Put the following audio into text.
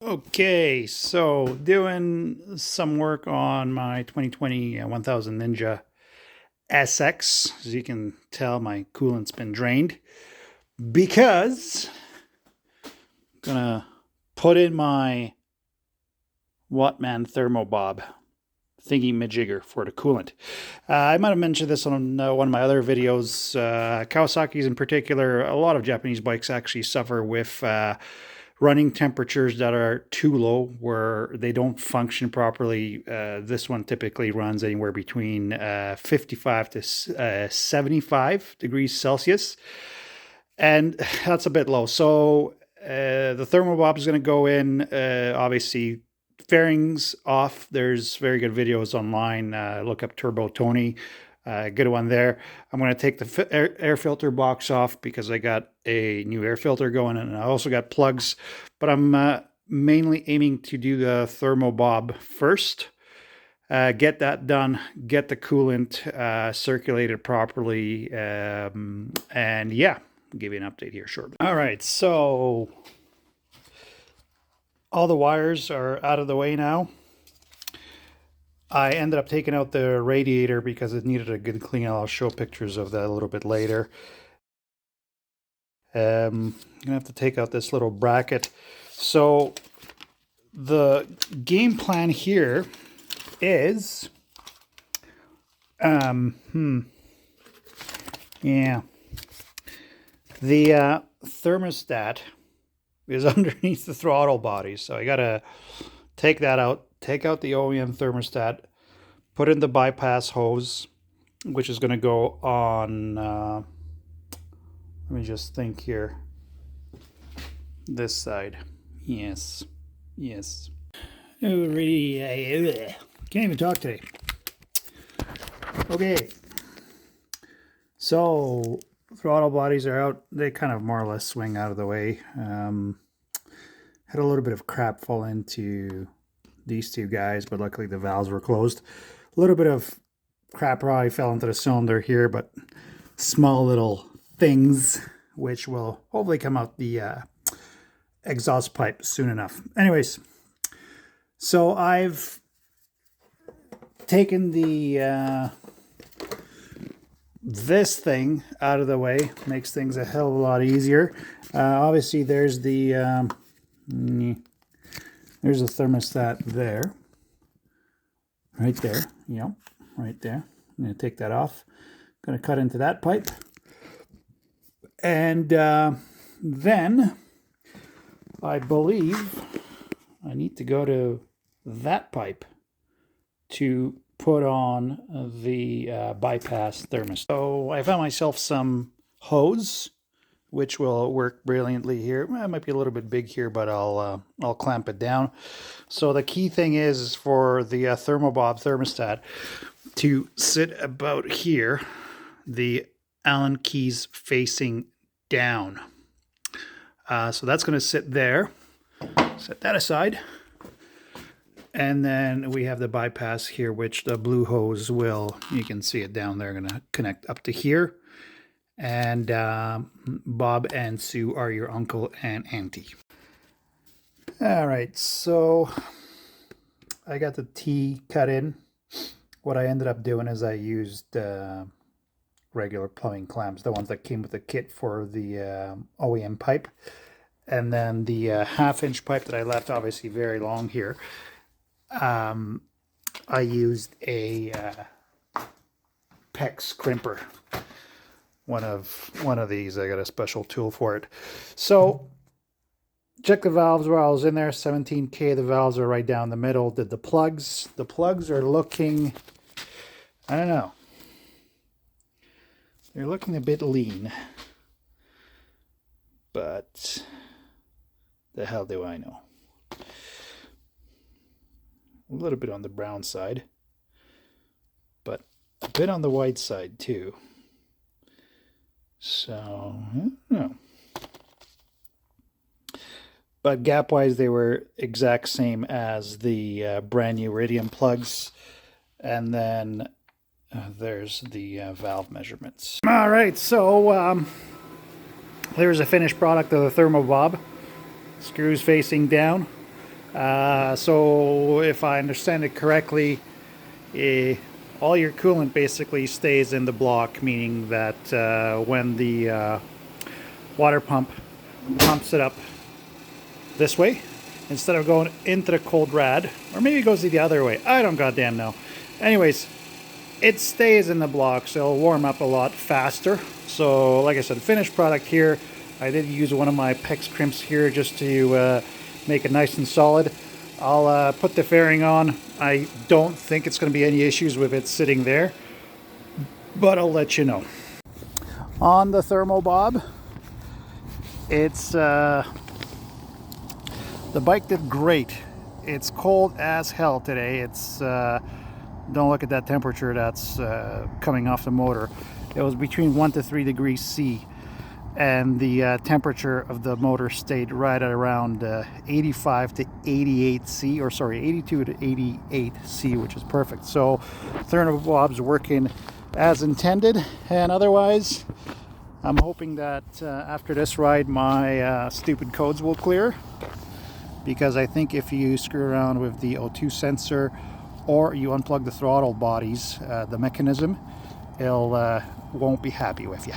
Okay, so doing some work on my 2020 1000 Ninja SX. As you can tell, my coolant's been drained because I'm gonna put in my Wattman thermo bob thingy majigger for the coolant. I might have mentioned this on one of my other videos. Kawasaki's in particular, a lot of Japanese bikes actually suffer with running temperatures that are too low where they don't function properly. This one typically runs anywhere between 55 to 75 degrees Celsius. And that's a bit low. So the thermal bob is going to go in, obviously, fairings off. There's very good videos online. Look up Turbo Tony. Good one there. I'm going to take the air filter box off because I got a new air filter going, and I also got plugs. But I'm mainly aiming to do the thermo bob first. Get that done. Get the coolant circulated properly, and yeah, I'll give you an update here shortly. All right, so all the wires are out of the way now. I ended up taking out the radiator because it needed a good clean. I'll show pictures of that a little bit later. I'm gonna have to take out this little bracket. So the game plan here is, yeah, the thermostat is underneath the throttle body, so I gotta take that out. Take out the OEM thermostat, put in the bypass hose, which is going to go on, let me just think here, this side. Yes, yes. Already, can't even talk today. Okay, so throttle bodies are out. They kind of more or less swing out of the way. Had a little bit of crap fall into these two guys, but luckily the valves were closed. A little bit of crap probably fell into the cylinder here, but small little things which will hopefully come out the exhaust pipe soon enough. Anyways, so I've taken the this thing out of the way. Makes things a hell of a lot easier. Obviously there's the there's a thermostat there. Right there. Yep, right there. I'm going to take that off. I'm going to cut into that pipe. And then I believe I need to go to that pipe to put on the bypass thermostat. So I found myself some hose, which will work brilliantly here. Well, it might be a little bit big here, but I'll clamp it down. So the key thing is for the thermobob thermostat to sit about here, the Allen keys facing down. So that's going to sit there. Set that aside. And then we have the bypass here, which the blue hose will, you can see it down there, going to connect up to here. And Bob and Sue are your uncle and auntie. All right, so I got the T cut in. What I ended up doing is I used regular plumbing clamps, the ones that came with the kit for the OEM pipe. And then the half-inch pipe that I left, obviously very long here, I used a PEX crimper. One of these. I got a special tool for it. So check the valves while I was in there. 17K. The valves are right down the middle. Did the plugs. The plugs are looking, I don't know. They're looking a bit lean. But the hell do I know? A little bit on the brown side. But a bit on the white side too. So, I don't know. But gap-wise, they were exact same as the brand new Iridium plugs. And then there's the valve measurements. All right, so there's a finished product of the thermobob. Screws facing down. So if I understand it correctly, all your coolant basically stays in the block, meaning that when the water pump pumps it up this way, instead of going into the cold rad, or maybe it goes the other way. I don't goddamn know. Anyways, it stays in the block, so it'll warm up a lot faster. So like I said, finished product here. I did use one of my PEX crimps here just to make it nice and solid. I'll put the fairing on. I don't think it's going to be any issues with it sitting there, but I'll let you know. On the thermo bob, it's the bike did great. It's cold as hell today. It's don't look at that temperature that's coming off the motor. It was between 1 to 3 degrees C, and the temperature of the motor stayed right at around 85 to 88 C, or sorry, 82 to 88 C, which is perfect. So thermo bob's working as intended, and otherwise I'm hoping that after this ride my stupid codes will clear, because I think if you screw around with the O2 sensor or you unplug the throttle bodies, the mechanism, it'll won't be happy with you.